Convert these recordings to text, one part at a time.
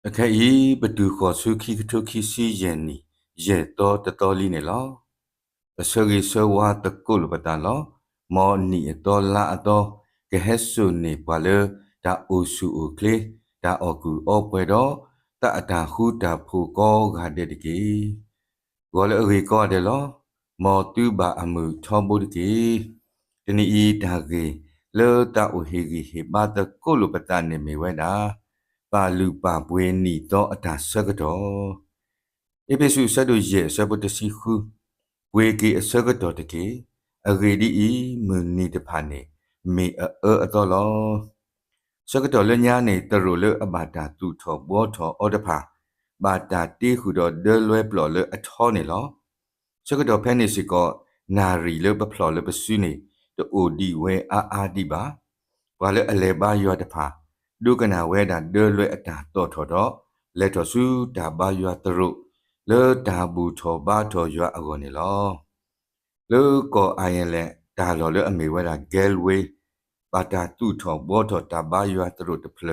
Okay, bedu ko suki to kisi yeni ye to li ne lo. Asagi sawa ta kul batalo mo ni to la to ke hesu ni pale da usu ukle da oku opwedo ta ata hu da phu ko ga de ki. Go le ri ko de lo mo tu ba amu thobu ki. Tini da ge le ta u hi gi he ba ta kul batane me weda. Pa lu pa pwe ni to ata sagato epesu sadu ye sabote si khu pwe ke sagato te ke agedi I mu ni te phane me ato lo sagato le nya ne tro le abata tu tho bo tho odapha bata ti khu do de lwe plo le atho ne lo sagato phe ne si ko nari le pa plo le pa su ne to odi we a di ba wa le ale ba yo te phaဒုကနာဝဲတာဒဲလွဲအတာတော့ထော်တော့လက်တော်စုတာဘာရွာတရုလေတာဘူးထော်ဘာထော်ရွာအကောနေလောလေကောအိုင်လဲတာလော်လေအမေဝဲတာဂဲလ်ဝေးပါတာတူထော်ဘောထော်တာဘာရွာတရုတဖလ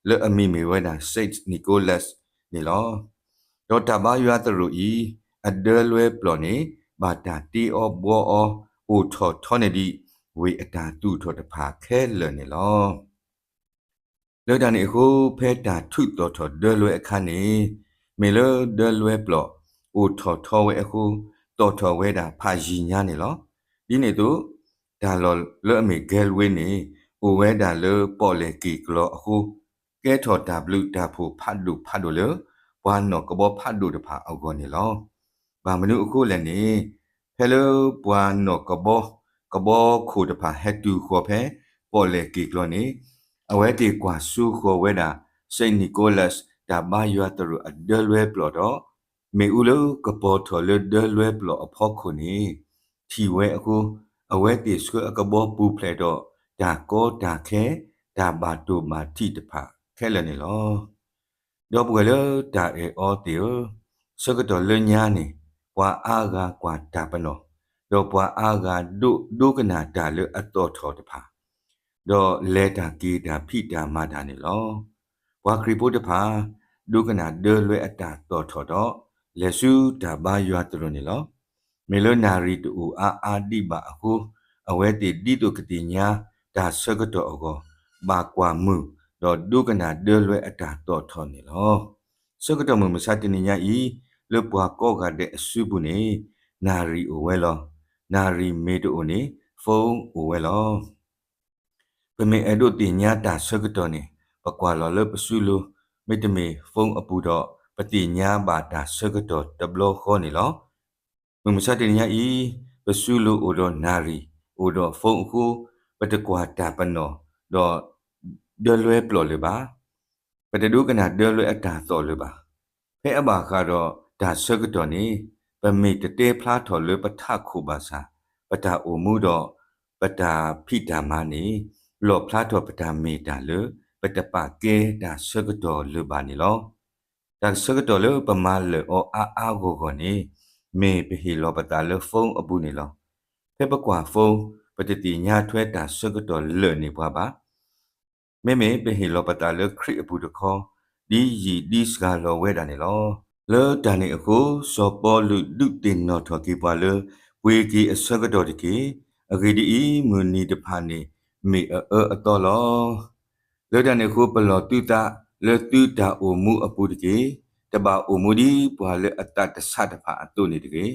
လေအမေမေဝဲတာစိတ်နီကိုလက်နေလောတော့တာဘာရွာတရုဤအဒဲလွဲပလော်နေဘာတာတီအောဘောအောအိုထော်ထော်နေဒီဝေအတာတူထော်တဖာခဲလနေလောလေတန်နေခုဖဲတာထုတော်တော်ဒဲလွဲအခန်းနေမေလဒဲလွဲပလော့အိုထော်ထော်ဝဲအခုတော်တော်ဝဲတာဖာရီညာနေလောဒီနေသူဒါလောလဲအမေဂဲလ်ဝဲနေအိုဝဲတာလေပေါ်လေကီကလောအခုကဲထော် W တာဖို့ဖတ်လို့လေဘွာနော်ကဘောဖတ်လို့တဖာအောက်ကောနေလောဘာမနုအခုလည်းနေဟဲလိုဘွာနော်ကဘောခုတဖာဟက်တူခေါ်ဖဲပေါ်လေကီကလောနေအဝဲတီကွာစုခေါ်ဝဲတာစိတ်နီကိုလတ်ဒါဘာယွာတရအဒလွဲပလော်တော့မေဦးလကပေါ်ထော်လဒလွဲပလော်အဖို့ခုနေထီဝဲအခုအဝဲတီဆွအကဘောပူဖလေတော့ဒါကောဒါခဲဒါဘာတူမာတီတဖာခဲလည်းနေလောတော့ဘွယ်လဒါအေအောတီစကတော့လညာနေကွာအာဂါကွာဒါပနောတော့ဘွာအာဂါဒုကနာဒါလအတော်ထော်တဖာတော့လဲတာကေတာဖိတာမာတာနေလောဝါခရီပိုတဖာဒုကနာဒဲလွဲအတာတော်ထော်တော့လက်စုတာဘာရွာတရနေလောမေလနာရီတူအာဒီဘာအခုအဝဲတီဒီတုကတိညာဒါဆကတော့အကောဘာကွာမှုတော့ဒုကနာဒဲလွဲအတာတော်ထော်နေလောဆကတော့မစတနေညာဤလပွားကောကတဲ့အစုပုနေနာရီအိုဝဲလောနာရီမေတူနေဖုန်းအိုဝဲလောပမေအဒုတိညာတာဆကတော့နေပကွာလောလပစုလိုမေတမေဖုန်းအပူတော့ပတိညာဘာတာဆကတော့တဘလခေါ်နေလောမစတဲ့ညာဤပစုလိုအိုတော့နာရီအိုတော့ဖုန်းအခုပတကွာတာပနောတော့ဒလွဲပလော်လေပါပတဒုကနာဒလွဲအတာစော်လေပါဖဲအဘာကတော့ဒါဆကတော့နေပမေတတေဖလားထော်လေပထခုပါစာပတာအိုမှုတော့ပတာဖိတာမနေလောဖလားထော်ပတာမေတာလေပတပကေဒါဆကတော့လေပါနေလောဒါဆကတော့လေပမာလေအောအာကိုကိုနေမေပဟီလောပတာလေဖုန်းအပူနေလောဖဲပကွာဖုန်းပတတိညာထွဲတာဆကတော့လေနေပွားပါမေပဟီလောပတာလေခရီအပူတခေါဒီရီဒီစကလောဝဲတာနေလောလေတန်နေအခုစောပေါ်လူဒုတင်နော်ထော်ကေပွားလေဝေကီအဆကတော့တကေအဂေဒီမူနီတဖာနေမေအတော်လောလေတန်နေခုပလောတူတာလေတူတာအိုမှုအပူတကေတဘာအိုမူဒီပွာလေအတတဆတဖာအတုနေတကေ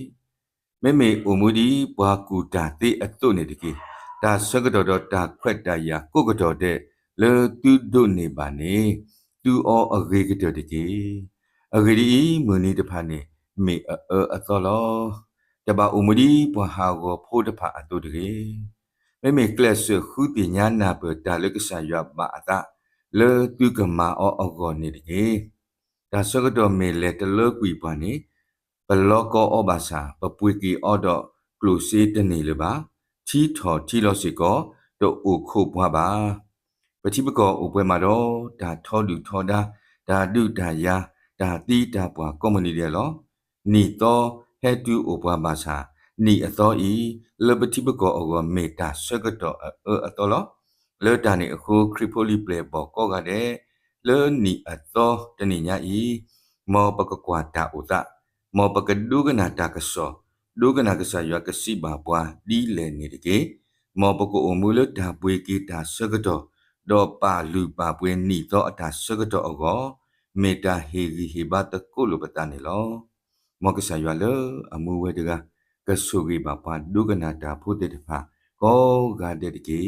မေအိုမူဒီပွာကူတာတေအတုနေတကေဒါဆကတော့တာခွက်တရာကိုကတော့တဲ့လေတူဒုနေပါနေတူအောအဂေကတော့တကေအဂရီမူနီတဖာနေမေအသောလောတဘာဥမဒီပွာဟာကိုဖိုးတဖာအတုတကေမေကလစ်ခုပညာနာပတာလကဆာယဘာအတာလေတူကမာအောဂောနေတကေဒါစကတော့မေလက်တလကွီပွားနေဘလောကောအဘာစာပပွေကီအော်တော့ကလုစီတနေလေပါချီထော်ချီလောစီကောတော့အိုခုပွားပါပတိပကောဥပွဲမှာတော့ဒါထောလူထောဒါဒါဒုဒါယာဒါတိတာပွားကော်မနီတယ်လောနီတော့ဟဲတူအိုပွားပါစာနီအသောဤလပတိပကောအောမေတာစကတော့အတော်လောလေတာနေအခုခရီပိုလီပလေဘောကောကတဲ့လ le ni ato tani nya i mo pa ka kwa ta uta mo pa ka du ka na ta ka so du ka na ka sa ya ka si ba bwa di le ni de ke mo pa ko o mu le ta pwe ke ta sa ka to do pa lu pa pwe ni to ata sa ka to ogo me ta he ri he ba ta ko lo pa ta ni lo mo ka sa ya le amu we de ga ka su ri ba pa du ka na ta phu de pa ko ga de ke